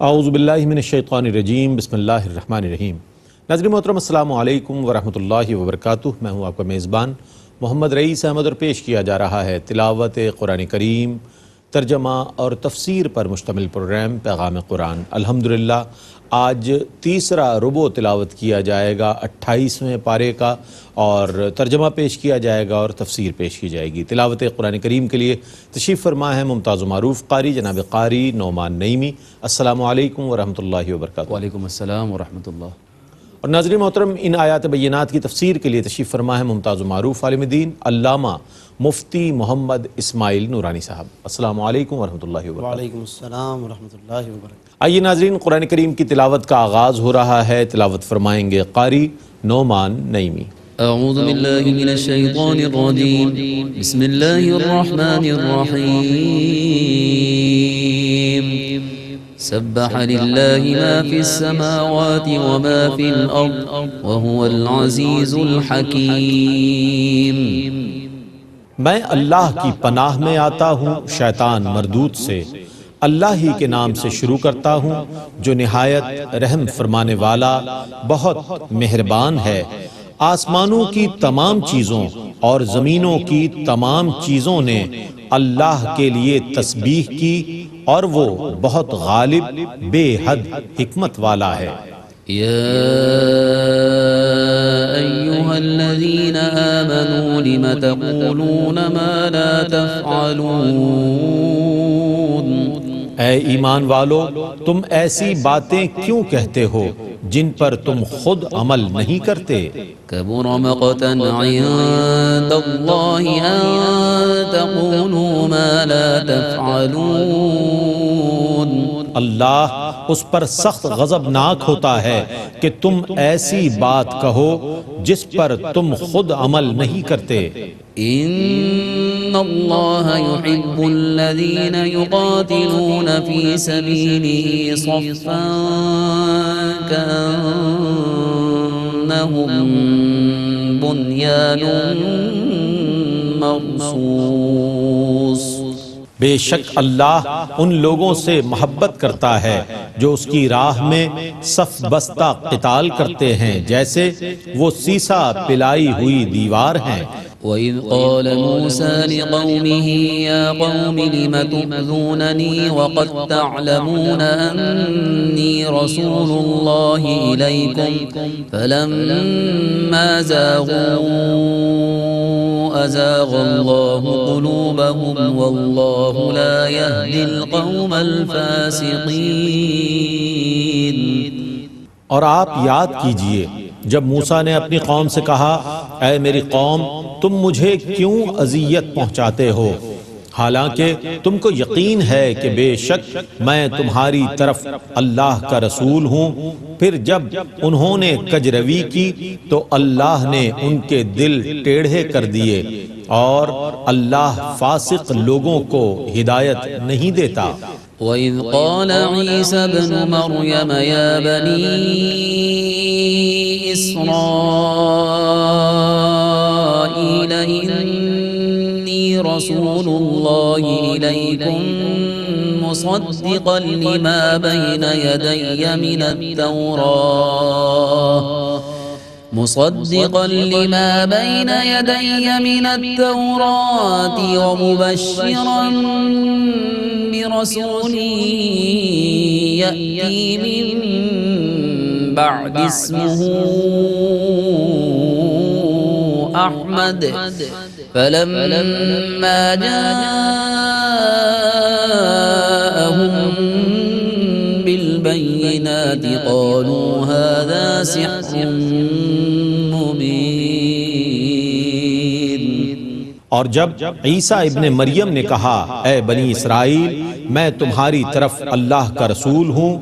اعوذ باللہ من الشیطان الرجیم، بسم اللہ الرحمن الرحیم۔ ناظرین محترم، السلام علیکم ورحمۃ اللہ وبرکاتہ۔ میں ہوں آپ کا میزبان محمد رئیس احمد، اور پیش کیا جا رہا ہے تلاوت قرآن کریم، ترجمہ اور تفسیر پر مشتمل پروگرام پیغام قرآن۔ الحمدللہ آج تیسرا ربع تلاوت کیا جائے گا 28ویں پارے کا، اور ترجمہ پیش کیا جائے گا اور تفسیر پیش کی جائے گی۔ تلاوت قرآن کریم کے لیے تشریف فرما ہے ممتاز و معروف قاری جناب قاری نعمان نعیمی۔ السلام علیکم ورحمۃ اللہ وبرکاتہ۔ وعلیکم السلام ورحمۃ اللہ۔ اور ناظرین محترم، ان آیات بینات کی تفسیر کے لیے تشریف فرما ہے ممتاز و معروف عالم دین علامہ مفتی محمد اسماعیل نورانی صاحب۔ السلام علیکم ورحمۃ اللہ وبرکاتہ۔ وعلیکم السلام ورحمۃ اللہ وبرکاتہ۔ آئیے ناظرین، قرآن کریم کی تلاوت کا آغاز ہو رہا ہے۔ تلاوت فرمائیں گے قاری نعمان نعیمی۔ اعوذ باللہ من الشیطان الرجیم، بسم اللہ الرحمن الرحیم۔ سبح للہ ما فی السماوات وما فی الارض وهو العزیز الحکیم۔ میں اللہ کی پناہ میں آتا ہوں شیطان مردود سے۔ اللہ ہی کے نام سے شروع کرتا ہوں جو نہایت رحم فرمانے والا بہت مہربان ہے۔ آسمانوں کی تمام چیزوں اور زمینوں کی تمام چیزوں نے اللہ کے لیے تسبیح کی، اور وہ بہت غالب بے حد حکمت والا ہے۔ یا ایہا الذین آمنوا لم تقولون ما لا تفعلون۔ اے ایمان والو، تم ایسی باتیں کیوں کہتے ہو جن پر تم خود عمل نہیں کرتے؟ کبر مقتا عند اللہ ان تقولوا ما لا تفعلون۔ اللہ اس پر سخت غضبناک ہوتا ہے کہ تم ایسی بات کہو جس پر تم خود عمل نہیں کرتے۔ ان اللہ يحب الذین یقاتلون فی سبیلہ صفا کأنہم بنیان مرصوص۔ بے شک اللہ ان لوگوں سے محبت کرتا ہے جو اس کی راہ میں صف بستہ قتال کرتے ہیں، جیسے وہ سیسا پلائی ہوئی دیوار ہیں۔ وَإِذْ قَالَ مُوسَى لِقَوْمِهِ يَا قَوْمِ لِمَ تُؤْذُونَنِي وَقَدْ تَعْلَمُونَ أَنِّي رَسُولُ اللَّهِ إِلَيْكُمْ فَلَمَّا زَاغُوا أَزَاغَ اللَّهُ قُلُوبَهُمْ وَاللَّهُ لَا يَهْدِي الْقَوْمَ الْفَاسِقِينَ۔ اور آپ یاد کیجئے جب موسیٰ نے اپنی قوم سے کہا، اے میری قوم، تم مجھے کیوں اذیت پہنچاتے ہو، حالانکہ تم کو یقین ہے کہ بے شک میں تمہاری طرف اللہ کا رسول ہوں۔ پھر جب انہوں نے کجروی کی تو اللہ نے ان کے دل ٹیڑھے کر دیے، اور اللہ فاسق لوگوں کو ہدایت نہیں دیتا۔ وَإِذْ قَالَ عِيسَى ابْنُ مَرْيَمَ يَا بَنِي إِسْرَائِيلَ إِنِّي رَسُولُ اللَّهِ إِلَيْكُمْ مُصَدِّقًا لِمَا بَيْنَ يَدَيَّ مِنَ التَّوْرَاةِ وَمُبَشِّرًا برسول يأتي من بعد اسمه أحمد فلما جاءهم بالبينات قالوا هذا سحر مبين۔ اور جب عیسیٰ ابن مریم نے کہا، اے بنی اسرائیل، میں تمہاری طرف اللہ کا رسول ہوں،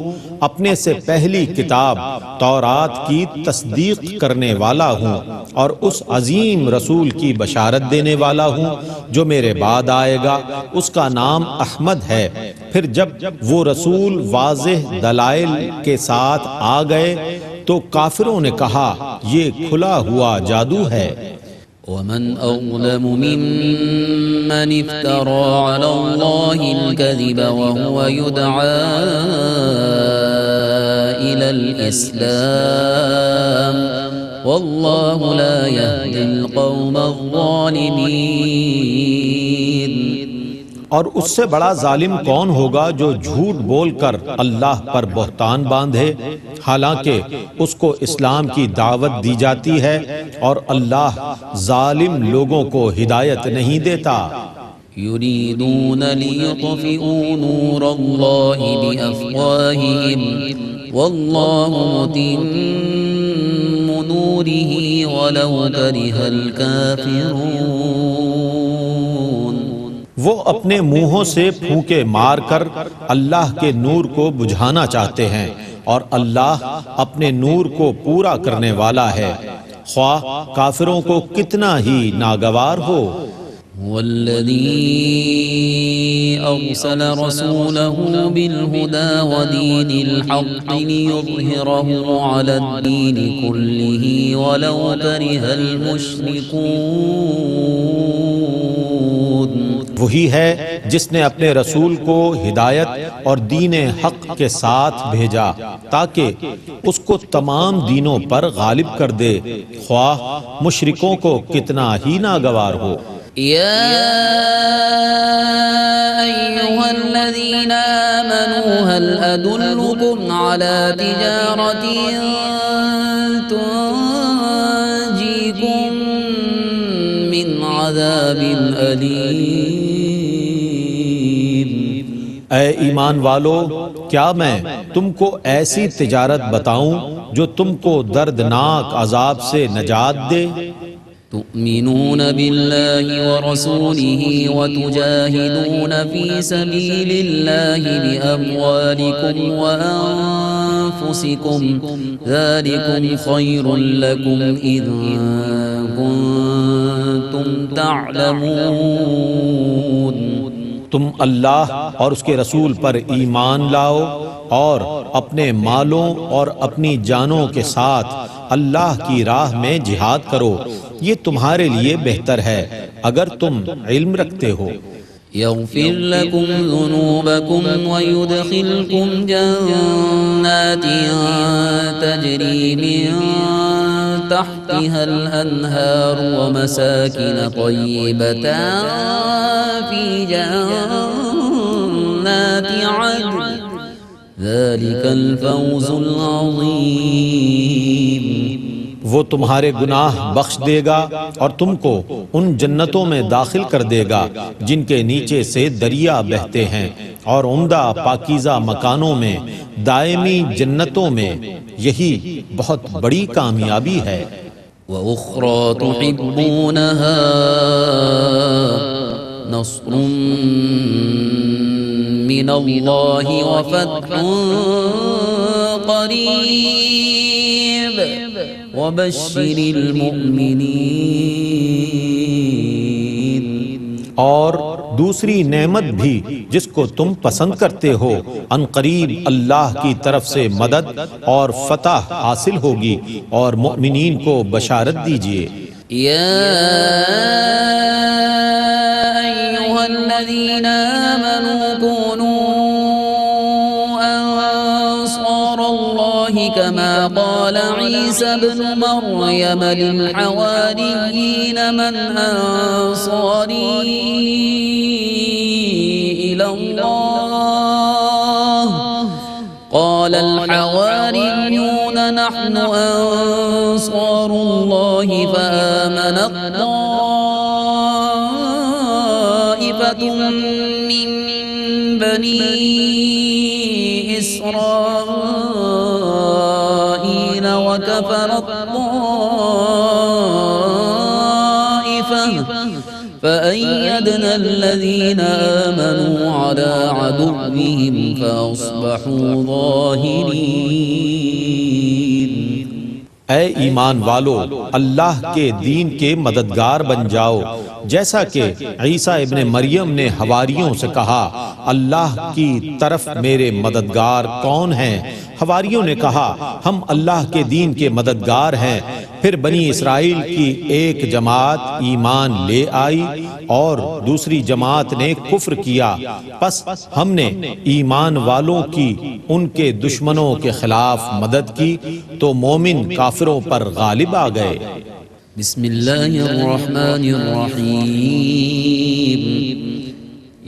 اپنے سے پہلی کتاب تورات کی تصدیق کرنے والا ہوں، اور اس عظیم رسول کی بشارت دینے والا ہوں جو میرے بعد آئے گا، اس کا نام احمد ہے۔ پھر جب وہ رسول واضح دلائل کے ساتھ آ گئے تو کافروں نے کہا، یہ کھلا ہوا جادو ہے۔ ومن أظلم ممن افترى على الله الكذب وهو يدعى الإسلام والله لا يهدي القوم الظالمين۔ اور اس سے بڑا ظالم کون ہوگا جو جھوٹ بول کر اللہ پر بہتان باندھے، حالانکہ اس کو اسلام کی دعوت دی جاتی ہے اور اللہ ظالم لوگوں کو ہدایت نہیں دیتا۔ يريدون ليطفئوا نور الله بأفواههم والله متم نوره ولو كره الكافرون۔ وہ اپنے منہوں سے پھونکے مار کر اللہ کے نور کو بجھانا چاہتے ہیں اور اللہ اپنے نور کو پورا کرنے والا ہے، خواہ کافروں کو کتنا ہی ناگوار ہو۔ والذي أرسل رسوله بالهدى ودين الحق ليظهره على الدين كله ولو كره المشركون۔ وہی ہے جس نے اپنے رسول کو ہدایت اور دین حق کے ساتھ بھیجا تاکہ اس کو تمام دینوں پر غالب کر دے، خواہ مشرکوں کو کتنا ہی ناگوار ہو۔ يا أيها الذين آمنوا هل أدلكم على تجارة تنجيكم من عذاب أليم؟ اے ایمان والو، کیا میں تم کو ایسی تجارت بتاؤں جو تم کو دردناک عذاب سے نجات دے؟ تؤمنون بالله ورسوله وتجاهدون في سبيل الله بأموالكم وأنفسكم ذلكم خير لكم إذ كنتم تعلمون۔ تم اللہ اور اس کے رسول پر ایمان لاؤ اور اپنے مالوں اور اپنی جانوں کے ساتھ اللہ کی راہ میں جہاد کرو، یہ تمہارے لیے بہتر ہے اگر تم علم رکھتے ہو۔ يغفر لكم ذنوبكم ويدخلكم جنات تجري من تحتها الأنهار ومساكن طيبة في جنات عدن ذلك الفوز العظيم۔ وہ تمہارے گناہ بخش دے گا اور تم کو ان جنتوں میں داخل کر دے گا جن کے نیچے سے دریا بہتے ہیں، اور عمدہ پاکیزہ مکانوں میں دائمی جنتوں میں، یہی بہت بڑی کامیابی ہے۔ وَأُخْرَى تُحِبُّونَهَا نَصْرٌ مِّنَ اللَّهِ وَفَتْحٌ قَرِيبٌ وَبَشِّرِ الْمُؤْمِنِينَ۔ اور دوسری نعمت بھی جس کو تم پسند کرتے ہو، ان قریب اللہ کی طرف سے مدد اور فتح حاصل ہوگی، اور مؤمنین کو بشارت دیجیے۔ یا ایھا الذین آمنوا كونوا انصار اللہ كما قال عیسی ابن مریم للحواریین من انصاری إلى الله قال الحواريون نحن أنصار الله فآمنت طائفة من بني إسرائيل وكفرت طائفة فأيدنا الذين آمنوا على عدوهم فأصبحوا ظاهرين۔ اے ایمان والو، اللہ کے دین کے مددگار بن جاؤ، جیسا کہ عیسیٰ ابن مریم نے حواریوں سے کہا اللہ کی طرف میرے مددگار کون ہیں؟ حواریوں نے کہا ہم اللہ کے دین کے مددگار ہیں۔ پھر بنی اسرائیل کی ایک جماعت ایمان لے آئی اور دوسری جماعت نے کفر کیا، پس ہم نے ایمان والوں کی ان کے دشمنوں کے خلاف مدد کی تو مومن کافروں پر غالب آ گئے۔ بسم اللہ الرحمن الرحیم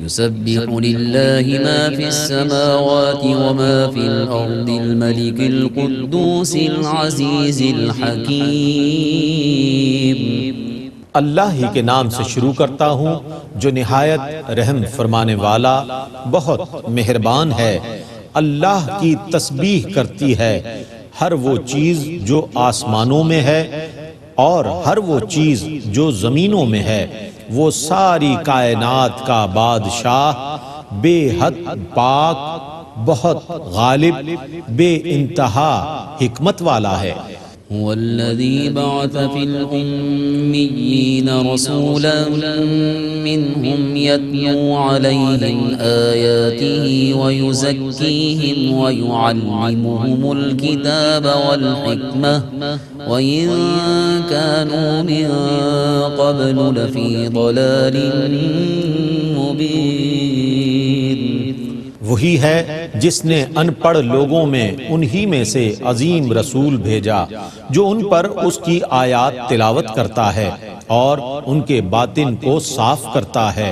یسبح للہ ما فی السماوات وما فی الارض الملک القدوس العزیز الحکیم۔ اللہ ہی کے نام سے شروع کرتا ہوں جو نہایت رحم فرمانے والا بہت مہربان ہے۔ اللہ کی تسبیح کرتی ہے ہر وہ چیز جو آسمانوں میں ہے اور ہر وہ چیز جو زمینوں میں ہے، وہ ساری کائنات کا بادشاہ، بے حد پاک، بہت غالب، بے انتہا حکمت والا ہے۔ هو الذي بعث في الأميين رسولا منهم يتلو عليهم آياته ويزكيهم ويعلمهم الكتاب والحكمة وإن كانوا من قبل لفي ضلال مبين۔ وہی ہے جس نے ان پڑھ لوگوں میں انہی میں سے عظیم رسول بھیجا جو ان پر اس کی آیات تلاوت کرتا ہے اور ان کے باطن کو صاف کرتا ہے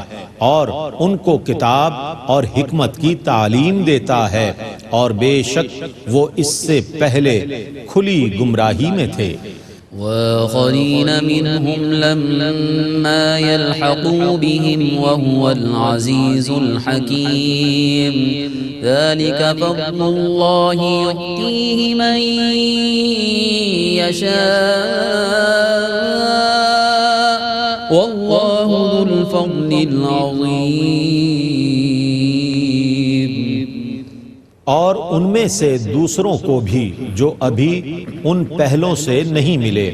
اور ان کو کتاب اور حکمت کی تعلیم دیتا ہے، اور بے شک وہ اس سے پہلے کھلی گمراہی میں تھے۔ وآخرين منهم لما يلحقوا بهم وهو العزيز الحكيم ذلك فضل الله يؤتيه من يشاء والله ذو الفضل العظيم۔ اور ان میں سے دوسروں کو بھی جو ابھی ان پہلوں سے نہیں ملے،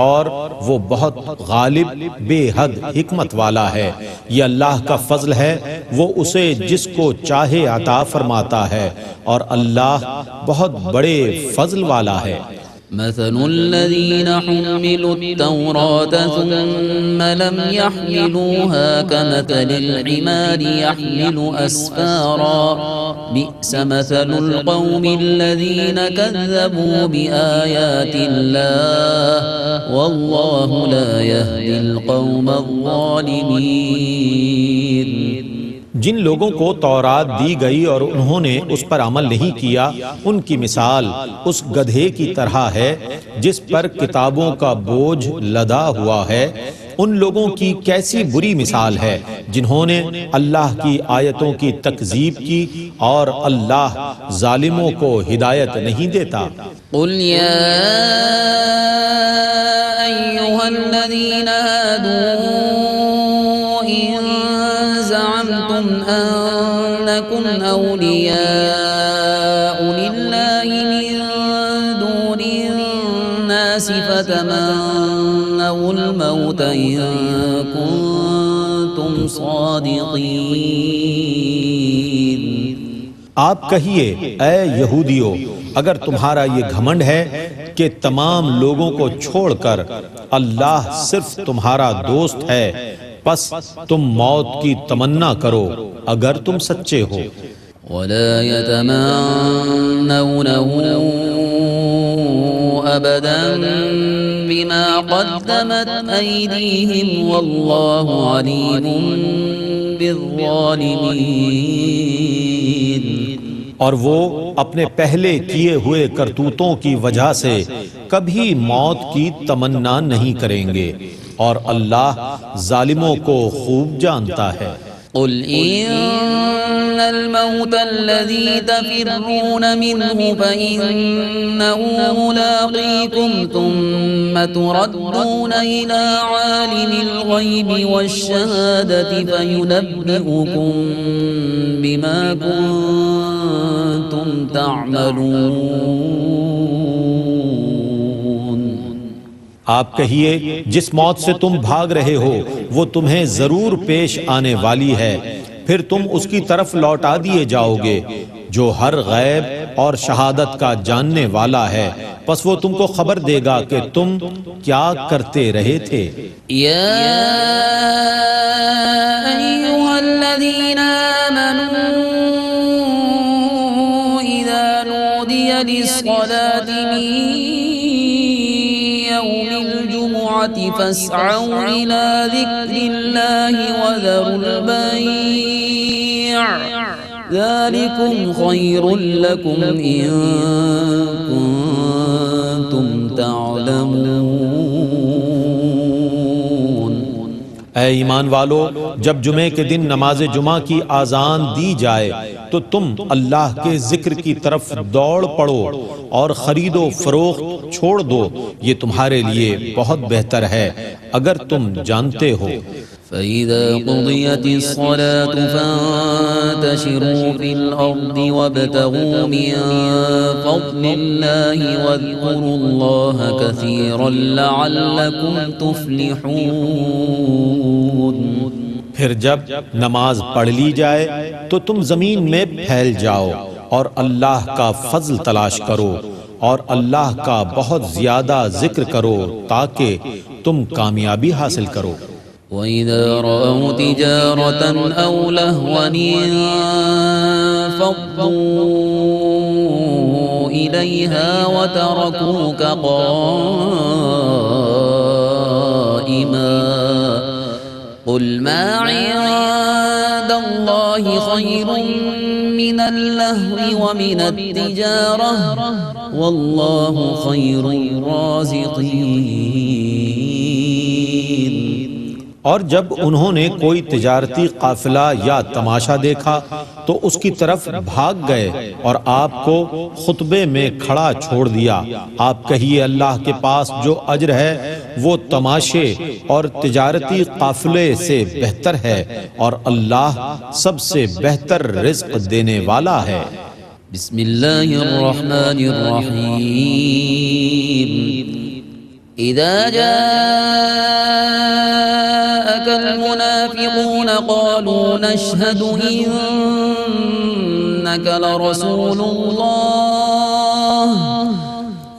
اور وہ بہت غالب بے حد حکمت والا ہے۔ یہ اللہ کا فضل ہے، وہ اسے جس کو چاہے عطا فرماتا ہے، اور اللہ بہت بڑے فضل والا ہے۔ مثل الذين حملوا التوراة ثم لم يحملوها كمثل الحمار يحمل أسفارا بئس مثل القوم الذين كذبوا بآيات الله والله لا يهدي القوم الظالمين۔ جن لوگوں کو تورات دی گئی اور انہوں نے اس پر عمل نہیں کیا، ان کی مثال اس گدھے کی طرح ہے جس پر کتابوں کا بوجھ لدا ہوا ہے۔ ان لوگوں کی کیسی بری مثال ہے جنہوں نے اللہ کی آیتوں کی تکذیب کی، اور اللہ ظالموں کو ہدایت نہیں دیتا۔ قل يا أيها الذين هادوا إن زعمتم أنكم أولياء لله من دون الناس فتمنوا الموت إن كنتم صادقين۔ آپ کہیے اے یہودیو، اگر تمہارا یہ گھمنڈ ہے کہ تمام لوگوں کو چھوڑ کر اللہ صرف تمہارا دوست ہے، پس تم موت کی تمنا کرو اگر تم سچے ہو۔ ولا يتمنونه أبدا بما قدمت أيديهم والله عليم بالظالمين۔ اور وہ اپنے پہلے کیے ہوئے کرتوتوں کی وجہ سے کبھی موت کی تمنا نہیں کریں گے، اور اللہ ظالموں کو خوب جانتا ہے۔ قل إن الموت الذي تفرون منه فإنه ملاقيكم ثم تردون إلى عالم الغيب والشهادة فينبئكم بما كنتم تعملون۔ آپ کہیے جس موت سے تم بھاگ رہے ہو وہ تمہیں ضرور پیش آنے والی ہے، پھر تم اس کی طرف لوٹا دیے جاؤ گے جو ہر غیب اور شہادت کا جاننے والا ہے، پس وہ تم کو خبر دے گا کہ تم کیا کرتے رہے تھے۔ یا ایھا الذین آمنوا اذا نودی للصلاة من يوم الجمعة فاسعوا إلى ذكر الله وذروا البيع ذلكم خير لكم إن كنتم تعلمون۔ اے ایمان والو، جب جمعے کے دن نماز جمعہ کی آذان دی جائے تو تم اللہ کے ذکر کی طرف دوڑ پڑو اور خرید و فروخت چھوڑ دو، یہ تمہارے لیے بہت بہتر ہے اگر تم جانتے ہو۔ فَإِذَا قُضِيَتِ الصَّلَاةُ فَانتَشِرُوا فِي الْأَرْضِ وَابْتَغُوا مِن فَضْلِ اللَّهِ وَاذْكُرُوا اللَّهَ كَثِيرًا لَعَلَّكُمْ تُفْلِحُونَ۔ پھر جب نماز پڑھ لی جائے تو تم زمین میں پھیل جاؤ اور اللہ کا فضل تلاش کرو اور اللہ کا بہت زیادہ ذکر کرو تاکہ تم کامیابی حاصل کرو۔ وَإِذَا رَأَوْا تِجَارَةً أَوْ لَهْوًا انفَضُّوا إِلَيْهَا وَتَرَكُوكَ قَائِمًا قُلْ مَا عِندَ اللَّهِ خَيْرٌ مِّنَ اللَّهْوِ وَمِنَ التِّجَارَةِ وَاللَّهُ خَيْرُ الرَّازِقِينَ۔ اور جب انہوں نے کوئی تجارتی قافلہ یا تماشا دیکھا تو اس کی طرف بھاگ گئے اور آپ کو خطبے میں کھڑا چھوڑ دیا۔ آپ کہیے اللہ کے پاس جو اجر ہے وہ تماشے اور تجارتی قافلے سے بہتر ہے اور اللہ سب سے بہتر رزق دینے والا ہے۔ بسم اللہ الرحمن الرحیم۔ اذا جاءك المنافقون قالوا نشهد إنك لرسول الله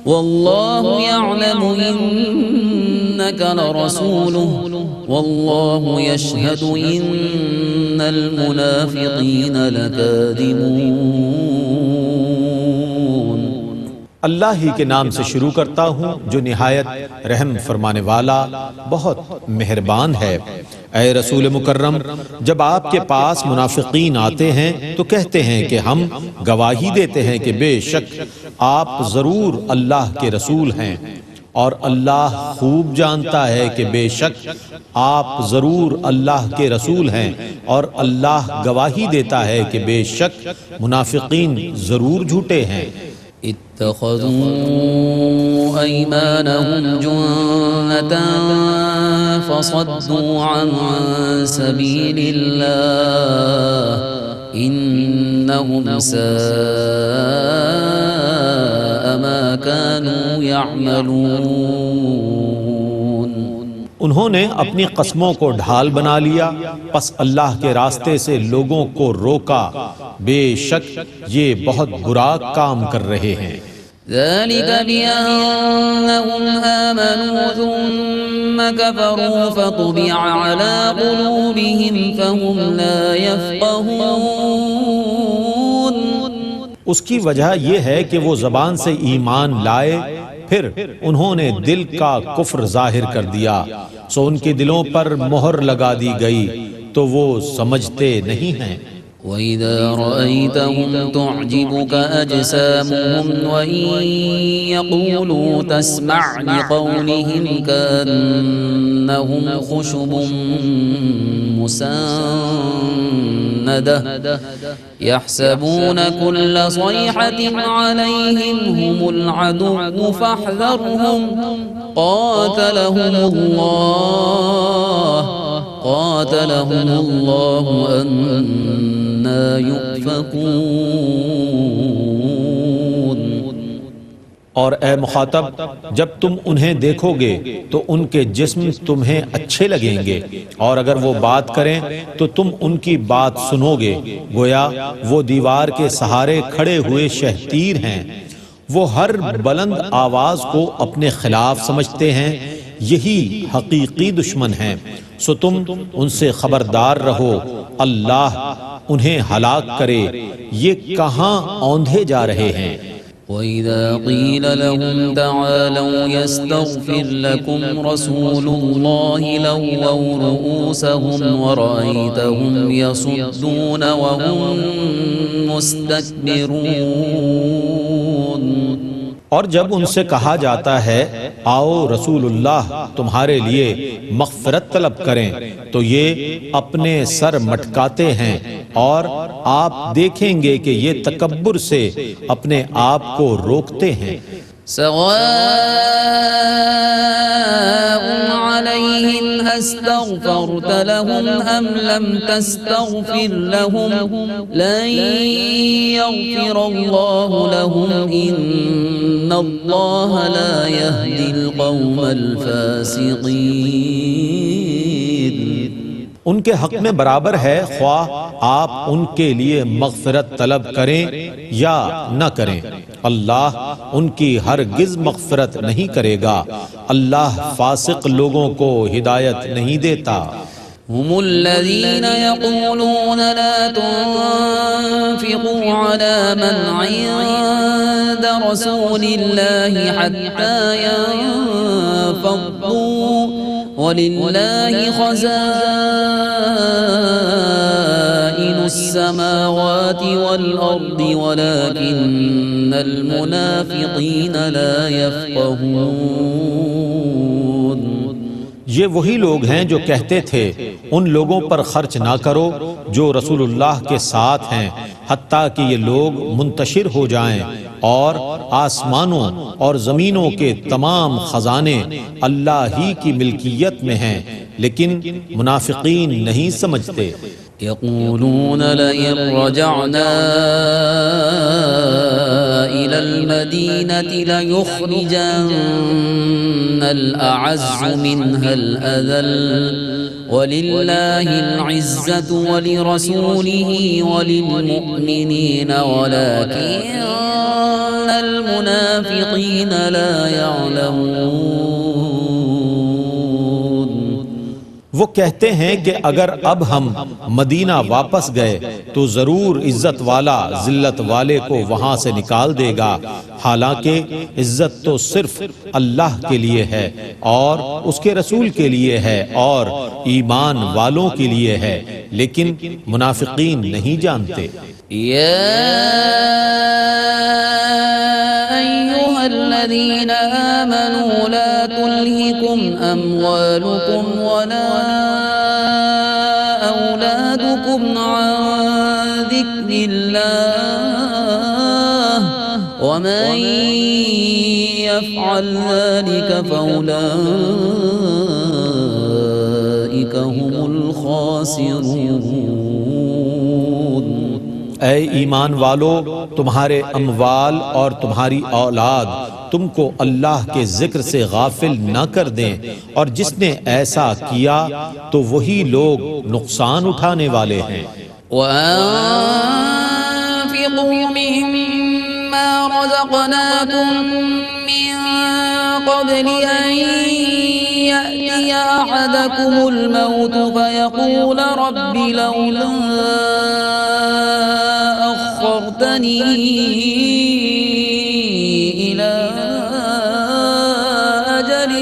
والله يعلم إنك لرسوله والله يشهد إن المنافقين لكاذبون۔ اللہ ہی کے نام سے شروع کرتا ہوں جو نہایت رحم فرمانے والا بہت مہربان ہے۔ اے رسول مکرم، جب آپ کے پاس منافقین آتے ہیں تو کہتے ہیں کہ ہم گواہی دیتے ہیں کہ بے شک آپ ضرور اللہ کے رسول ہیں، اور اللہ خوب جانتا ہے کہ بے شک آپ ضرور اللہ کے رسول ہیں، اور اللہ گواہی دیتا ہے کہ بے شک منافقین ضرور جھوٹے ہیں۔ اتخذوا أيمانهم جنة فصدوا عن سبيل الله إنهم ساء ما كانوا يعملون۔ انہوں نے اپنی قسموں کو ڈھال بنا لیا، پس اللہ کے راستے سے لوگوں کو روکا، بے شک یہ بہت برا کام کر رہے ہیں۔ ذلك بأنهم آمنوا ثم كفروا فطبع على قلوبهم فهم لا يفقهون۔ اس کی وجہ یہ ہے کہ وہ زبان سے ایمان لائے، پھر انہوں نے دل کا کفر ظاہر کر دیا، سو ان کے دلوں پر مہر لگا دی گئی تو وہ سمجھتے نہیں ہیں۔ وَإِذَا رَأَيْتَهُمْ تُعْجِبُكَ أَجْسَامُهُمْ وَإِن يَقُولُوا تَسْمَعْ لِقَوْلِهِمْ كَأَنَّهُمْ خُشُبٌ مُّسَنَّدَةٌ يَحْسَبُونَ كُلَّ صَيْحَةٍ عَلَيْهِمْ هُمُ الْعَدُوُّ فَاحْذَرْهُمْ قَاتَلَهُمُ اللَّهُ أَنَّى يُؤْفَكُونَ۔ اور اے مخاطب جب تم انہیں دیکھو گے تو ان کے جسم تمہیں اچھے لگیں گے، اور اگر وہ بات کریں تو تم ان کی بات سنو گے، گویا وہ دیوار کے سہارے کھڑے ہوئے شہتیر ہیں۔ وہ ہر بلند آواز کو اپنے خلاف سمجھتے ہیں، یہی حقیقی دشمن ہیں، سو تم ان سے خبردار رہو، اللہ انہیں ہلاک کرے، یہ کہاں اوندھے جا رہے ہیں۔ وَإِذَا قِيلَ لَهُمْ تَعَالَوْا يَسْتَغْفِرْ لَكُمْ رَسُولُ اللَّهِ لَوَّوْا رُءُوسَهُمْ وَرَأَيْتَهُمْ يَصُدُّونَ وَهُمْ مُسْتَكْبِرُونَ۔ اور جب ان سے کہا جاتا ہے آؤ رسول اللہ تمہارے لیے مغفرت طلب کریں تو یہ اپنے سر مٹکاتے ہیں، اور آپ دیکھیں گے کہ یہ تکبر سے اپنے آپ کو روکتے ہیں۔ سواء عليهم أستغفرت لهم أم لم تستغفر لهم لن يغفر الله لهم إن الله لا يهدي القوم الفاسقين۔ ان کے حق میں برابر ہے خواہ آپ ان کے لیے مغفرت طلب کریں یا نہ کریں، اللہ ان کی ہرگز مغفرت نہیں کرے گا، اللہ فاسق لوگوں کو ہدایت نہیں دیتا۔ هم الذين يقولون لا تنفقوا على من عند رسول الله حتى ينفضوا ولله خزائن السماوات والأرض ولكن المنافقين لا يفقهون۔ یہ وہی لوگ ہیں جو کہتے تھے ان لوگوں پر خرچ نہ کرو جو رسول اللہ کے ساتھ ہیں، حتیٰ کہ یہ لوگ منتشر ہو جائیں، اور آسمانوں اور زمینوں کے تمام خزانے اللہ ہی کی ملکیت میں ہیں، لیکن منافقین نہیں سمجھتے۔ يقولون لئن رجعنا إلى المدينة ليخرجن الأعز منها الأذل ولله العزة ولرسوله وللمؤمنين ولكن المنافقين لا يعلمون۔ وہ کہتے ہیں کہ اگر اب ہم مدینہ واپس گئے تو ضرور عزت والا ذلت والے کو وہاں سے نکال دے گا، حالانکہ عزت تو صرف اللہ کے لیے ہے اور اس کے رسول کے لیے ہے اور ایمان والوں کے لیے ہے، لیکن منافقین نہیں جانتے۔ الذين آمنوا لا تلهكم أموالكم ولا أولادكم عن ذكر الله ومن يفعل ذلك فأولئك هم الخاسرون۔ اے ایمان والو، تمہارے اموال اور تمہاری اولاد تم کو اللہ کے ذکر سے غافل نہ کر دیں، اور جس نے ایسا کیا تو وہی لوگ نقصان اٹھانے والے ہیں۔ وَأَنفِقُوا مِمَّا رَزَقْنَاكُم مِّن قَبْلِ أَن يَأْتِيَ أَحَدَكُمُ الْمَوْتُ فَيَقُولَ رَبِّ لَوْلَا أَخَّرْتَنِي إِلَىٰ أَجَلٍ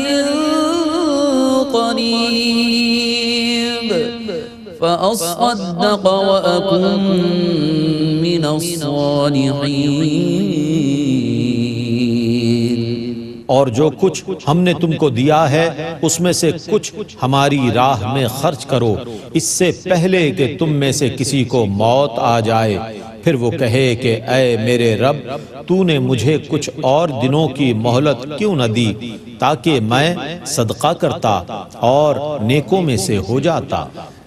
قَرِيبٍ فَأَصَّدَّقَ وَأَكُن مِّنَ الصَّالِحِينَ۔ اور جو کچھ ہم نے تم کو دیا ہے اس میں سے کچھ ہماری راہ میں خرچ کرو، اس سے پہلے کہ تم میں سے کسی کو موت آ جائے، پھر وہ کہے کہ اے میرے رب، تو نے مجھے کچھ اور دنوں کی مہلت کیوں نہ دی تاکہ میں صدقہ کرتا اور نیکوں میں سے ہو جاتا۔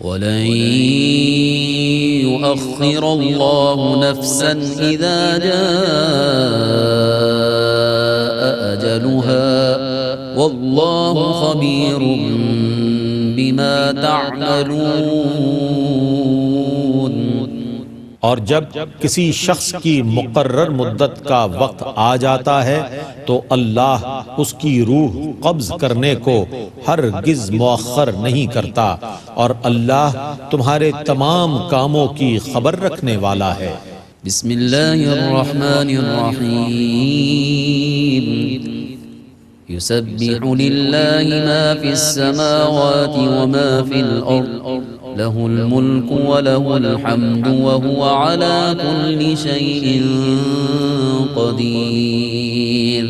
وَلَن يُؤَخِّرَ اللَّهُ نَفْسًا إِذَا جَاءَ خبير بما تعملون. اور جب کسی شخص کی مقرر مدت کا وقت آ جاتا ہے تو اللہ اس کی روح قبض کرنے کو ہرگز مؤخر نہیں کرتا، اور اللہ تمہارے تمام کاموں کی خبر رکھنے والا ہے۔ بسم اللہ الرحمن الرحیم. يسبح لله ما في السماوات وما في الأرض له الملك وله الحمد وهو على كل شيء قدير.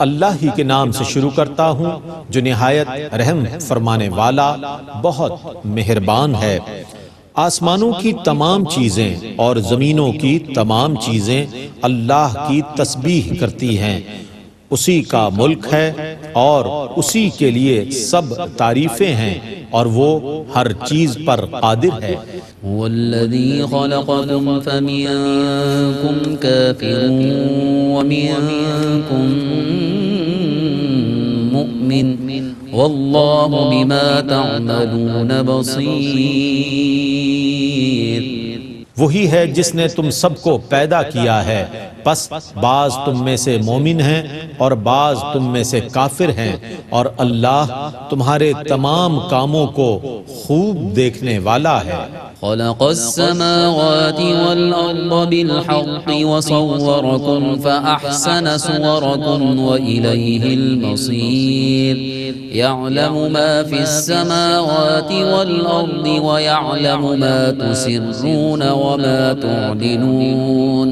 اللہ ہی کے نام سے شروع کرتا ہوں جو نہایت رحم فرمانے والا بہت مہربان ہے۔ آسمانوں کی تمام چیزیں اور زمینوں کی تمام چیزیں اللہ کی تسبیح کرتی ہیں، اسی کا ملک ہے اور اسی کے لیے سب تعریفیں ہیں، اور وہ ہر چیز پر قادر ہے۔ هو الذي خلقكم فمنكم كافر ومنكم مؤمن والله بما تعملون بصير. وہی ہے جس نے تم سب کو پیدا کیا ہے، پس بعض تم میں سے مومن ہیں اور بعض تم میں سے کافر ہیں، اور اللہ تمہارے تمام کاموں کو خوب دیکھنے والا ہے۔ خلق السماوات والأرض بالحق وصوركم فأحسن صوركم وإليه المصير. يعلم ما في السماوات والأرض ويعلم ما تسرون وما تعلنون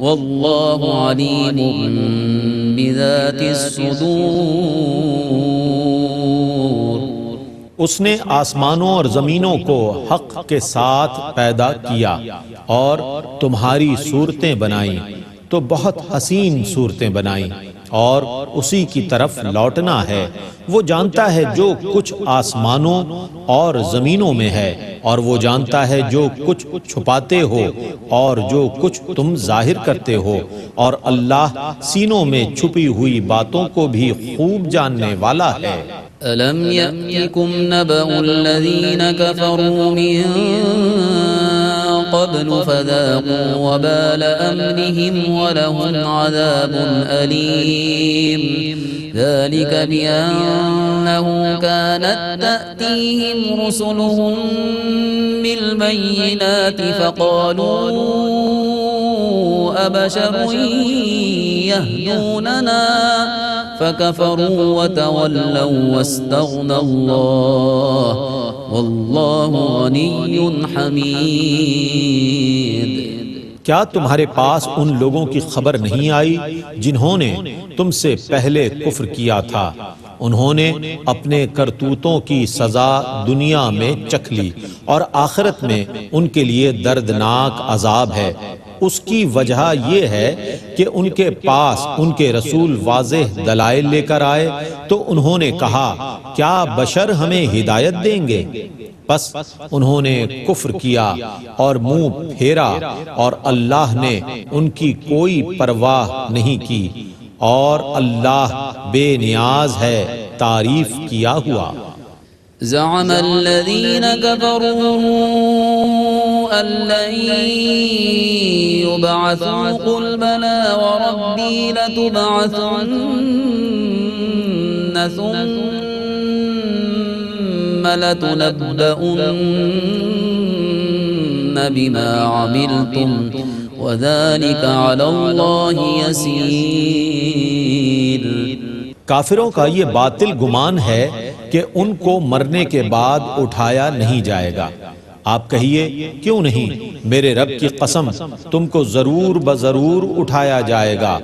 والله عليم بذات الصدور. اس نے آسمانوں اور زمینوں کو حق کے ساتھ پیدا کیا اور تمہاری صورتیں بنائیں، تو بہت حسین صورتیں بنائیں، اور اسی کی طرف لوٹنا ہے۔ وہ جانتا ہے جو کچھ آسمانوں اور زمینوں میں ہے، اور وہ جانتا ہے جو کچھ چھپاتے ہو اور جو کچھ تم ظاہر کرتے ہو، اور اللہ سینوں میں چھپی ہوئی باتوں کو بھی خوب جاننے والا ہے۔ ألم يأتكم نبأ الذين كفروا من قبل فذاقوا وبال أمرهم ولهم عذاب أليم. ذلك بأنه كانت تأتيهم رسلهم بالبينات فقالوا أبشر يهدوننا فكفروا وتولوا واستغنى الله والله غني حميد. کیا تمہارے پاس ان لوگوں کی خبر نہیں آئی جنہوں نے تم سے پہلے کفر کیا تھا؟ انہوں نے اپنے کرتوتوں کی سزا دنیا میں چکھ لی، اور آخرت میں ان کے لیے دردناک عذاب ہے۔ اس کی وجہ یہ ہے کہ ان کے پاس ان کے رسول واضح دلائل لے کر آئے تو انہوں نے کہا کیا بشر ہمیں ہدایت دیں گے؟ پس انہوں نے کفر کیا اور منہ پھیرا، اور اللہ نے ان کی کوئی پرواہ نہیں کی، اور اللہ بے نیاز ہے تعریف کیا ہوا۔ زعم الذين كفروا أن لن يبعثوا قل بلى وربي لتبعثن ثم لتنبؤن بما عملتم وذلك على الله يسير. کافروں کا یہ باطل گمان ہے کہ ان کو مرنے کے بعد اٹھایا نہیں جائے گا۔ آپ کہیے کیوں نہیں؟ میرے رب کی قسم تم کو ضرور بضرور اٹھایا جائے گا،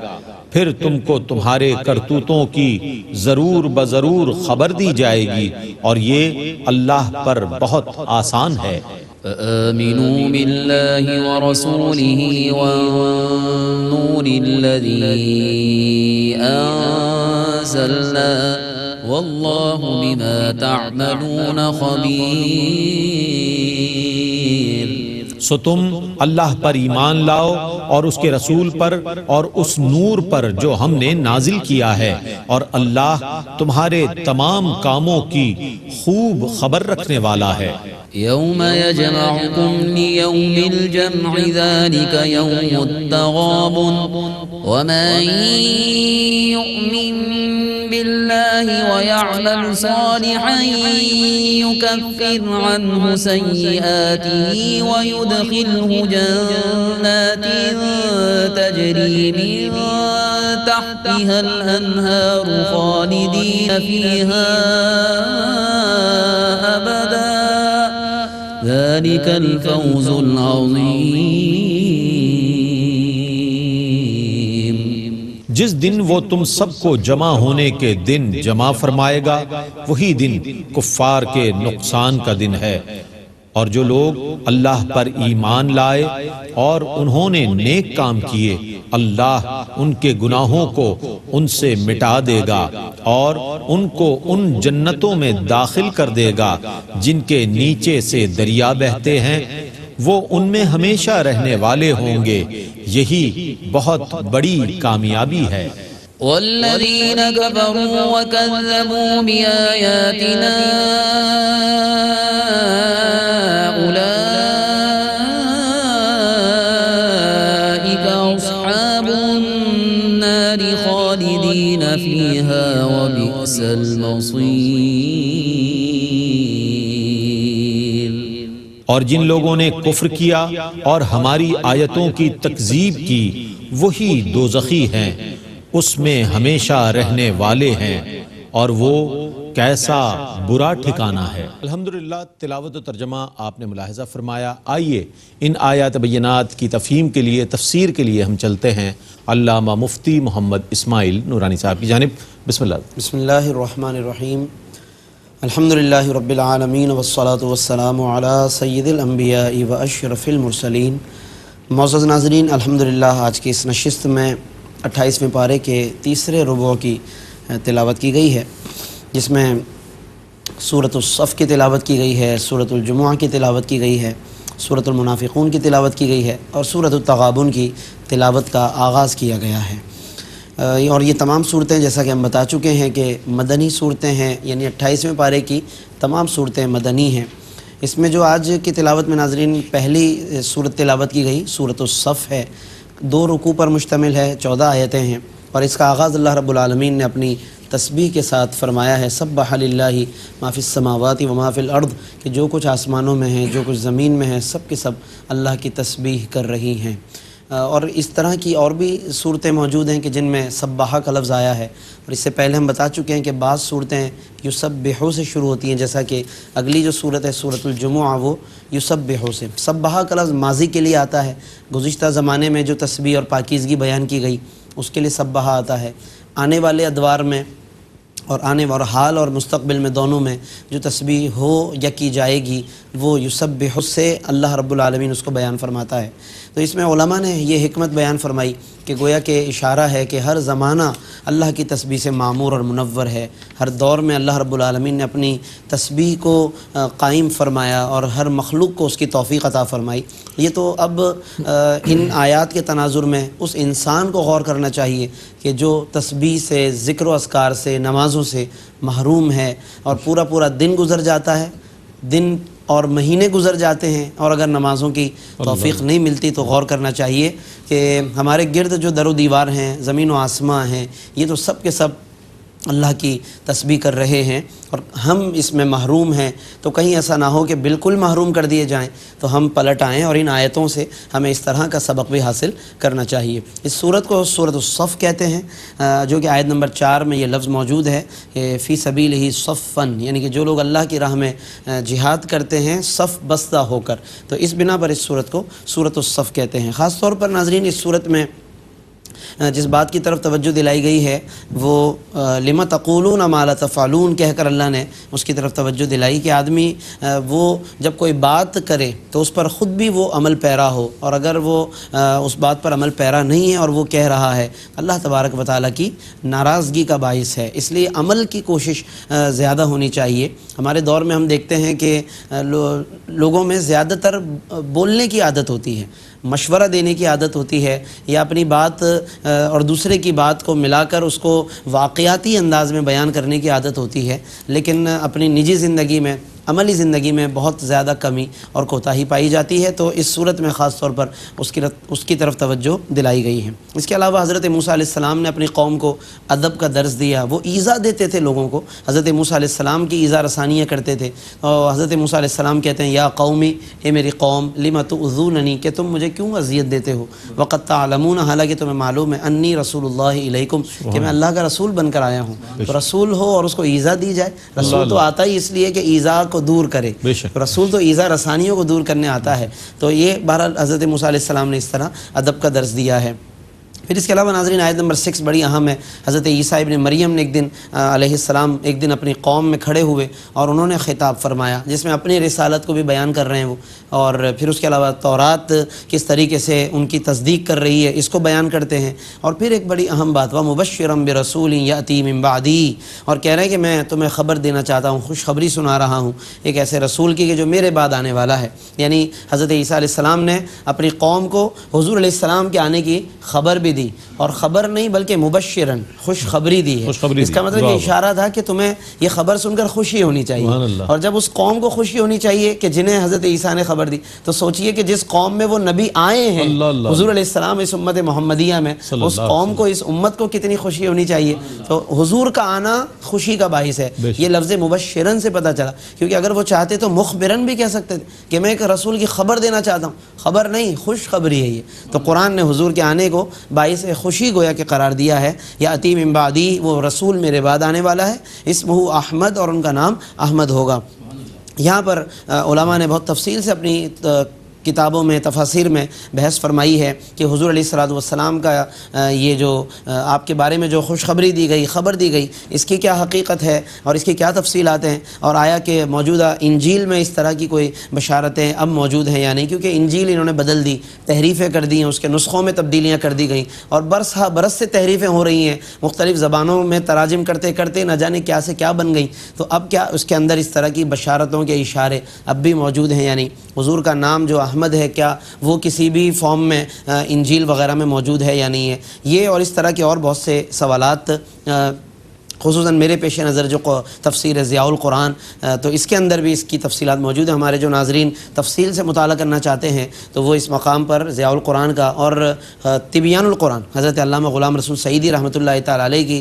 پھر تم کو تمہارے کرتوتوں کی ضرور بضرور خبر دی جائے گی، اور یہ اللہ پر بہت آسان ہے۔ فآمنوا بالله ورسوله والنور الذي أنزلنا والله بما تعملون خبير. سو تم اللہ پر ایمان لاؤ اور اس کے رسول پر اور اس نور پر جو ہم نے نازل کیا ہے، اور اللہ تمہارے تمام کاموں کی خوب خبر رکھنے والا ہے۔ يوم يجمعكم ليوم الجمع ذلك يوم التغابن ومن يؤمن بالله ويعمل صالحا يكفر عنه سيئاته ويدخله جنات تجري من تحتها الأنهار خالدين فيها أبدا ذلك الفوز العظيم۔ جس دن وہ تم سب کو جمع ہونے کے دن جمع فرمائے گا، وہی دن کفار کے نقصان کا دن ہے، اور جو لوگ اللہ پر ایمان لائے اور انہوں نے نیک کام کیے، اللہ ان کے گناہوں کو ان سے مٹا دے گا اور ان کو ان جنتوں میں داخل کر دے گا جن کے نیچے سے دریا بہتے ہیں، وہ ان میں ہمیشہ رہنے والے ہوں گے، یہی بہت بڑی کامیابی ہے۔ والذين كفروا وكذبوا بآياتنا أولئك أصحاب النار خالدين فيها وبئس المصير۔ اور جن لوگوں نے کفر کیا اور ہماری آیتوں کی تکذیب کی، وہی دوزخی ہیں، اس میں ہمیشہ رہنے والے ہیں، اور وہ کیسا برا ٹھکانہ ہے۔ الحمدللہ، تلاوت و ترجمہ آپ نے ملاحظہ فرمایا۔ آئیے ان آیات بینات کی تفہیم کے لیے، تفسیر کے لیے ہم چلتے ہیں علامہ مفتی محمد اسماعیل نورانی صاحب کی جانب۔ بسم اللہ۔ بسم اللہ الرحمن الرحیم۔ الحمدللہ رب العالمین والصلاة والسلام علی سید الانبیاء و اشرف المرسلین۔ معزز ناظرین، الحمدللہ آج کی اس نشست میں 28ویں پارے کے تیسرے ربع کی تلاوت کی گئی ہے، جس میں سورۃ الصف کی تلاوت کی گئی ہے، سورۃ الجمعہ کی تلاوت کی گئی ہے، سورۃ المنافقون کی تلاوت کی گئی ہے، اور سورۃ التغابن کی تلاوت کا آغاز کیا گیا ہے۔ اور یہ تمام صورتیں جیسا کہ ہم بتا چکے ہیں کہ مدنی صورتیں ہیں، یعنی 28ویں پارے کی تمام صورتیں مدنی ہیں۔ اس میں جو آج کی تلاوت میں ناظرین پہلی صورت تلاوت کی گئی سورۃ الصف ہے، 2 رکوع پر مشتمل ہے، 14 آیتیں ہیں، اور اس کا آغاز اللہ رب العالمین نے اپنی تسبیح کے ساتھ فرمایا ہے، سبح للہ ما فی السماوات و ما فی الارض، کہ جو کچھ آسمانوں میں ہے، جو کچھ زمین میں ہے، سب کے سب اللہ کی تسبیح کر رہی ہیں۔ اور اس طرح کی اور بھی صورتیں موجود ہیں کہ جن میں سبحہ کا لفظ آیا ہے، اور اس سے پہلے ہم بتا چکے ہیں کہ بعض صورتیں یسبحو سے شروع ہوتی ہیں، جیسا کہ اگلی جو صورت ہے سورۃ الجمعہ وہ یسبحو سے۔ سبحہ کا لفظ ماضی کے لیے آتا ہے، گزشتہ زمانے میں جو تسبیح اور پاکیزگی بیان کی گئی اس کے لیے سبحہ آتا ہے۔ آنے والے ادوار میں اور حال اور مستقبل میں دونوں میں جو تسبیح ہو یا کی جائے گی وہ یسبح سے اللہ رب العالمین اس کو بیان فرماتا ہے۔ تو اس میں علماء نے یہ حکمت بیان فرمائی کہ گویا کہ اشارہ ہے کہ ہر زمانہ اللہ کی تسبیح سے معمور اور منور ہے، ہر دور میں اللہ رب العالمین نے اپنی تسبیح کو قائم فرمایا اور ہر مخلوق کو اس کی توفیق عطا فرمائی۔ یہ تو اب ان آیات کے تناظر میں اس انسان کو غور کرنا چاہیے کہ جو تسبیح سے، ذکر و اذکار سے، نمازوں سے محروم ہے، اور پورا دن گزر جاتا ہے، دن اور مہینے گزر جاتے ہیں، اور اگر نمازوں کی توفیق نہیں ملتی تو غور کرنا چاہیے کہ ہمارے گرد جو در و دیوار ہیں، زمین و آسماں ہیں، یہ تو سب کے سب اللہ کی تسبیح کر رہے ہیں، اور ہم اس میں محروم ہیں۔ تو کہیں ایسا نہ ہو کہ بالکل محروم کر دیے جائیں، تو ہم پلٹ آئیں، اور ان آیتوں سے ہمیں اس طرح کا سبق بھی حاصل کرنا چاہیے۔ اس سورت کو سورۃ الصف کہتے ہیں، جو کہ آیت نمبر 4 میں یہ لفظ موجود ہے، فی سبیلہ صفاً، یعنی کہ جو لوگ اللہ کی راہ میں جہاد کرتے ہیں صف بستہ ہو کر، تو اس بنا پر اس سورت کو سورۃ الصف کہتے ہیں۔ خاص طور پر ناظرین اس سورت میں جس بات کی طرف توجہ دلائی گئی ہے وہ لما تقولون ما لا تفعلون کہہ کر اللہ نے اس کی طرف توجہ دلائی کہ آدمی وہ جب کوئی بات کرے تو اس پر خود بھی وہ عمل پیرا ہو، اور اگر وہ اس بات پر عمل پیرا نہیں ہے اور وہ کہہ رہا ہے، اللہ تبارک و تعالیٰ کی ناراضگی کا باعث ہے۔ اس لیے عمل کی کوشش زیادہ ہونی چاہیے۔ ہمارے دور میں ہم دیکھتے ہیں کہ لوگوں میں زیادہ تر بولنے کی عادت ہوتی ہے، مشورہ دینے کی عادت ہوتی ہے، یا اپنی بات اور دوسرے کی بات کو ملا کر اس کو واقعاتی انداز میں بیان کرنے کی عادت ہوتی ہے، لیکن اپنی نجی زندگی میں، عملی زندگی میں بہت زیادہ کمی اور کوتاہی پائی جاتی ہے۔ تو اس صورت میں خاص طور پر اس کی طرف توجہ دلائی گئی ہے۔ اس کے علاوہ حضرت موسیٰ علیہ السلام نے اپنی قوم کو ادب کا درس دیا، وہ ایذا دیتے تھے لوگوں کو، حضرت موسیٰ علیہ السلام کی ایذا رسانیاں کرتے تھے، اور حضرت موسیٰ علیہ السلام کہتے ہیں یا قومی، اے میری قوم، لم تؤذوننی، کہ تم مجھے کیوں اذیت دیتے ہو، وقد تعلمون، حالانکہ تمہیں معلوم ہے، انی رسول اللہ الیکم، کہ میں اللہ کا رسول بن کر آیا ہوں۔ تو رسول ہو اور اس کو ایذا دی جائے، رسول تو آتا ہی اس لیے کہ ایذا کو دور کرے، رسول تو ایذا رسانیوں کو دور کرنے آتا ہے۔ تو یہ بہرحال حضرت موسیٰ علیہ السلام نے اس طرح ادب کا درس دیا ہے۔ پھر اس کے علاوہ ناظرین آیت نمبر 6 بڑی اہم ہے۔ حضرت عیسیٰ ابن مریم نے ایک دن علیہ السلام ایک دن اپنی قوم میں کھڑے ہوئے اور انہوں نے خطاب فرمایا جس میں اپنی رسالت کو بھی بیان کر رہے ہیں وہ، اور پھر اس کے علاوہ تورات کس طریقے سے ان کی تصدیق کر رہی ہے اس کو بیان کرتے ہیں، اور پھر ایک بڑی اہم بات وَمُبَشِّرًا بِرَسُولٍ يَأْتِي مِن بَعْدِي، اور کہہ رہے ہیں کہ میں تمہیں خبر دینا چاہتا ہوں، خوشخبری سنا رہا ہوں ایک ایسے رسول کی کہ جو میرے بعد آنے والا ہے۔ یعنی حضرت عیسیٰ علیہ السلام نے اپنی قوم کو حضور علیہ السلام کے آنے کی خبر بھی دی، اور خبر نہیں بلکہ مبشرن، خوشخبری دی ہے۔ اس کا مطلب یہ اشارہ تھا کہ تمہیں یہ خبر سن کر خوشی ہونی چاہیے، اور جب اس قوم کو خوشی ہونی چاہیے کہ جنہیں حضرت عیسیٰ نے خبر دی، تو سوچئے کہ جس قوم میں وہ نبی آئے ہیں حضور علیہ السلام اس امت محمدیہ میں، اس قوم کو، اس امت کو کتنی خوشی ہونی چاہیے۔ تو حضور کا آنا خوشی کا باعث ہے، یہ لفظ مبشرن سے پتہ چلا، کیونکہ اگر وہ چاہتے تو مخبرن بھی کہہ سکتے تھے کہ میں ایک رسول کی خبر دینا چاہتا ہوں، خبر نہیں، خوشخبری ہے یہ۔ تو قرآن نے حضور کے آنے کو باعث خوشی گویا کہ قرار دیا ہے، یا اتی من بعدی، وہ رسول میرے بعد آنے والا ہے، اسمہ احمد، اور ان کا نام احمد ہوگا۔ یہاں پر علماء نے بہت تفصیل سے اپنی کتابوں میں، تفاسیر میں بحث فرمائی ہے کہ حضور علیہ الصلوۃ والسلام کا یہ جو آپ کے بارے میں جو خوشخبری دی گئی، خبر دی گئی، اس کی کیا حقیقت ہے اور اس کی کیا تفصیلات ہیں، اور آیا کہ موجودہ انجیل میں اس طرح کی کوئی بشارتیں اب موجود ہیں یا نہیں، کیونکہ انجیل انہوں نے بدل دی، تحریفیں کر دی ہیں، اس کے نسخوں میں تبدیلیاں کر دی گئیں، اور برس ہا برس سے تحریفیں ہو رہی ہیں، مختلف زبانوں میں تراجم کرتے کرتے نہ جانے کیا سے کیا بن گئیں۔ تو اب کیا اس کے اندر اس طرح کی بشارتوں کے اشارے اب بھی موجود ہیں یا نہیں؟ حضور کا نام جو احمد ہے، کیا وہ کسی بھی فارم میں انجیل وغیرہ میں موجود ہے یا نہیں ہے؟ یہ اور اس طرح کے اور بہت سے سوالات خصوصاً میرے پیش نظر جو تفسیر ضیاء القرآن، تو اس کے اندر بھی اس کی تفصیلات موجود ہیں۔ ہمارے جو ناظرین تفصیل سے مطالعہ کرنا چاہتے ہیں تو وہ اس مقام پر ضیاء القرآن کا، اور تبیان القرآن حضرت علامہ غلام رسول سعیدی رحمۃ اللہ تعالیٰ علیہ کی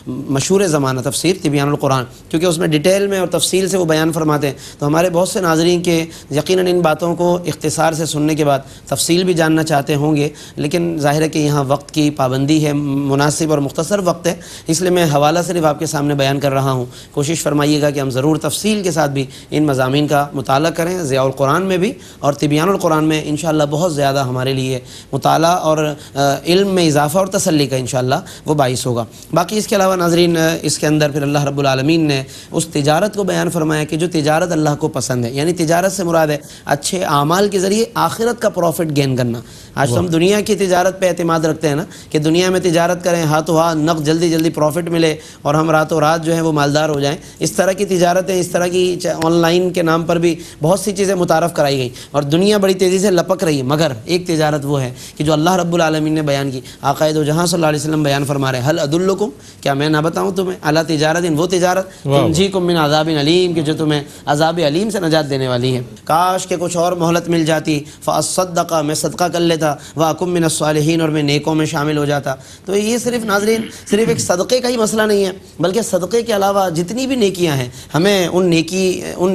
مشہور زمانہ تفسیر تبیان القرآن، کیونکہ اس میں ڈیٹیل میں اور تفصیل سے وہ بیان فرماتے ہیں۔ تو ہمارے بہت سے ناظرین کے یقیناً ان باتوں کو اختصار سے سننے کے بعد تفصیل بھی جاننا چاہتے ہوں گے، لیکن ظاہر ہے کہ یہاں وقت کی پابندی ہے، مناسب اور مختصر وقت ہے، اس لیے میں حوالہ صرف آپ کے سامنے بیان کر رہا ہوں۔ کوشش فرمائیے گا کہ ہم ضرور تفصیل کے ساتھ بھی ان مضامین کا مطالعہ کریں، ضیاء القرآن میں بھی اور تبیان القرآن میں انشاءاللہ بہت زیادہ ہمارے لیے مطالعہ اور علم میں اضافہ اور تسلی کا انشاءاللہ وہ باعث ہوگا۔ باقی اس کے علاوہ ناظرین اس کے اندر پھر اللہ رب العالمین نے اس تجارت کو بیان فرمایا کہ جو تجارت اللہ کو پسند ہے، یعنی تجارت سے مراد ہے اچھے اعمال کے ذریعے آخرت کا پروفٹ گین کرنا۔ آج ہم دنیا کی تجارت پہ اعتماد رکھتے ہیں نا، کہ دنیا میں تجارت کریں، ہاتھوں ہاتھ نقد جلدی جلدی پروفٹ ملے اور ہم راتوں رات جو ہے وہ مالدار ہو جائیں۔ اس طرح کی تجارتیں، اس طرح کی آن لائن کے نام پر بھی بہت سی چیزیں متعارف کرائی گئی، اور دنیا بڑی تیزی سے لپک رہی ہے، مگر ایک تجارت وہ ہے کہ جو اللہ رب العالمین نے بیان کی، آقا دو جہاں صلی اللہ علیہ وسلم بیان فرما رہے ہیں، حل ادلکم، کیا میں نہ بتاؤں تمہیں، اعلیٰ تجارت، وہ تجارت تنجیکم من عذاب علیم، کہ جو تمہیں عذاب علیم سے نجات دینے والی ہے۔ کاش کہ کچھ اور مہلت مل جاتی، فاصدق، میں صدقہ کر لیتا، واکم من الصالحین، اور میں نیکوں میں شامل ہو جاتا۔ تو یہ صرف ناظرین صرف ایک صدقے کا ہی مسئلہ نہیں ہے، بلکہ صدقے کے علاوہ جتنی بھی نیکیاں ہیں، ہمیں ان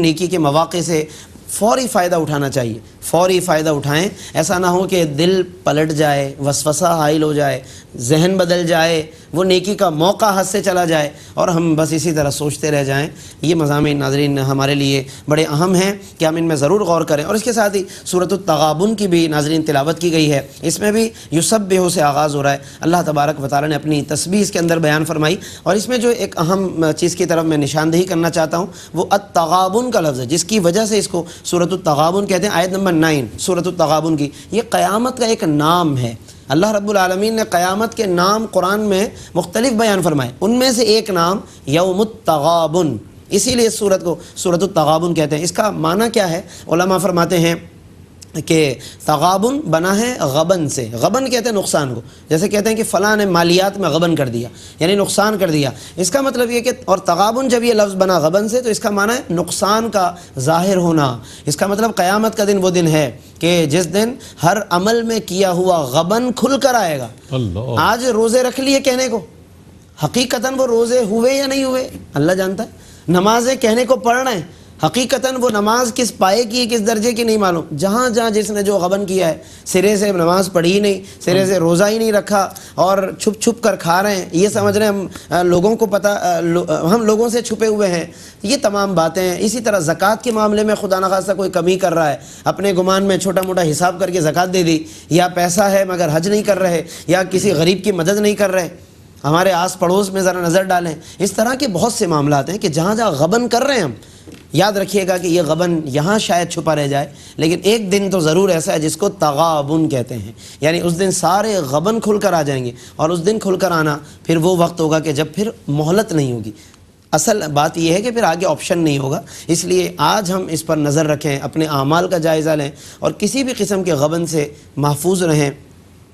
نیکی کے مواقع سے فوری فائدہ اٹھانا چاہیے، فوری فائدہ اٹھائیں. ایسا نہ ہو کہ دل پلٹ جائے, وسوسہ حائل ہو جائے, ذہن بدل جائے, وہ نیکی کا موقع ہاتھ سے چلا جائے اور ہم بس اسی طرح سوچتے رہ جائیں. یہ مضامین ناظرین ہمارے لیے بڑے اہم ہیں کہ ہم ان میں ضرور غور کریں. اور اس کے ساتھ ہی سورۃ التغابن کی بھی ناظرین تلاوت کی گئی ہے. اس میں بھی یسبح سے آغاز ہو رہا ہے. اللہ تبارک و تعالیٰ نے اپنی تسبیح اس کے اندر بیان فرمائی. اور اس میں جو ایک اہم چیز کی طرف میں نشاندہی کرنا چاہتا ہوں وہ التغابن کا لفظ ہے, جس کی وجہ سے اس کو سورۃ التغابن کہتے ہیں. آیت نمبر 9 سورۃ التغابن کی, یہ قیامت کا ایک نام ہے. اللہ رب العالمین نے قیامت کے نام قرآن میں مختلف بیان فرمائے, ان میں سے ایک نام یوم التغابن, اسی لیے اس سورت کو سورۃ التغابن کہتے ہیں. اس کا معنی کیا ہے؟ علماء فرماتے ہیں کہ تغابن بنا ہے غبن سے. غبن کہتے ہیں نقصان کو, جیسے کہتے ہیں کہ فلاں نے مالیات میں غبن کر دیا, یعنی نقصان کر دیا. اس کا مطلب یہ کہ اور تغابن جب یہ لفظ بنا غبن سے تو اس کا معنی ہے نقصان کا ظاہر ہونا. اس کا مطلب قیامت کا دن وہ دن ہے کہ جس دن ہر عمل میں کیا ہوا غبن کھل کر آئے گا. اللہ, آج روزے رکھ لیے کہنے کو, حقیقتاً وہ روزے ہوئے یا نہیں ہوئے اللہ جانتا ہے. نمازیں کہنے کو پڑھ رہے ہیں, حقیقتاً وہ نماز کس پائے کی کس درجے کی نہیں معلوم. جہاں جہاں جس نے جو غبن کیا ہے, سرے سے نماز پڑھی ہی نہیں, سرے سے روزہ ہی نہیں رکھا اور چھپ چھپ کر کھا رہے ہیں, یہ سمجھ رہے ہیں ہم لوگوں کو پتہ, ہم لوگوں سے چھپے ہوئے ہیں. یہ تمام باتیں ہیں. اسی طرح زکوٰۃ کے معاملے میں خدا نخواستہ کوئی کمی کر رہا ہے, اپنے گمان میں چھوٹا موٹا حساب کر کے زکوٰۃ دے دی, یا پیسہ ہے مگر حج نہیں کر رہے, یا کسی غریب کی مدد نہیں کر رہے. ہمارے آس پڑوس میں ذرا نظر ڈالیں. اس طرح کے بہت سے معاملات ہیں کہ جہاں جہاں غبن کر رہے ہیں ہم, یاد رکھیے گا کہ یہ غبن یہاں شاید چھپا رہ جائے, لیکن ایک دن تو ضرور ایسا ہے جس کو تغابن کہتے ہیں, یعنی اس دن سارے غبن کھل کر آ جائیں گے. اور اس دن کھل کر آنا پھر وہ وقت ہوگا کہ جب پھر مہلت نہیں ہوگی. اصل بات یہ ہے کہ پھر آگے آپشن نہیں ہوگا. اس لیے آج ہم اس پر نظر رکھیں, اپنے اعمال کا جائزہ لیں اور کسی بھی قسم کے غبن سے محفوظ رہیں.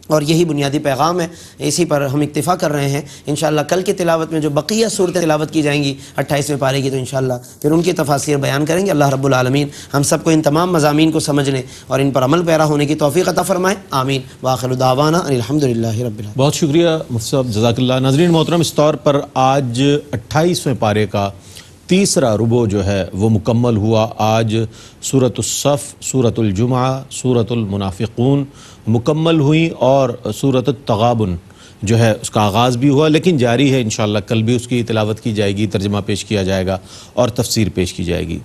اور یہی بنیادی پیغام ہے, اسی پر ہم اکتفا کر رہے ہیں. انشاءاللہ کل کی تلاوت میں جو بقیہ صورتیں تلاوت کی جائیں گی 28ویں پارے کی, تو انشاءاللہ پھر ان کی تفاسیر بیان کریں گے. اللہ رب العالمین ہم سب کو ان تمام مضامین کو سمجھنے اور ان پر عمل پیرا ہونے کی توفیق عطا فرمائے. آمین. وآخر دعوانا ان الحمدللہ رب العالمین. بہت شکریہ مفتی صاحب, جزاک اللہ. ناظرین محترم, اس طور پر آج 28ویں پارے کا تیسرا ربع جو ہے وہ مکمل ہوا. آج سورۃ الصف, سورۃ الجمعہ, سورۃ المنافقون مکمل ہوئیں اور سورۃ التغابن جو ہے اس کا آغاز بھی ہوا, لیکن جاری ہے. انشاءاللہ کل بھی اس کی تلاوت کی جائے گی, ترجمہ پیش کیا جائے گا اور تفسیر پیش کی جائے گی.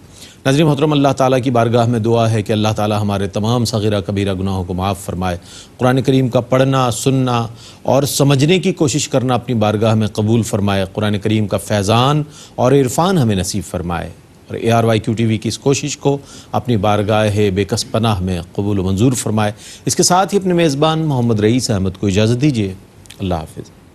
ناظرین محترم, اللہ تعالیٰ کی بارگاہ میں دعا ہے کہ اللہ تعالیٰ ہمارے تمام صغیرہ کبیرہ گناہوں کو معاف فرمائے. قرآن کریم کا پڑھنا, سننا اور سمجھنے کی کوشش کرنا اپنی بارگاہ میں قبول فرمائے. قرآن کریم کا فیضان اور عرفان ہمیں نصیب فرمائے. اور ARYQ TV کی اس کوشش کو اپنی بارگاہ بے کس پناہ میں قبول و منظور فرمائے. اس کے ساتھ ہی اپنے میزبان محمد رئیس احمد کو اجازت دیجیے. اللہ حافظ.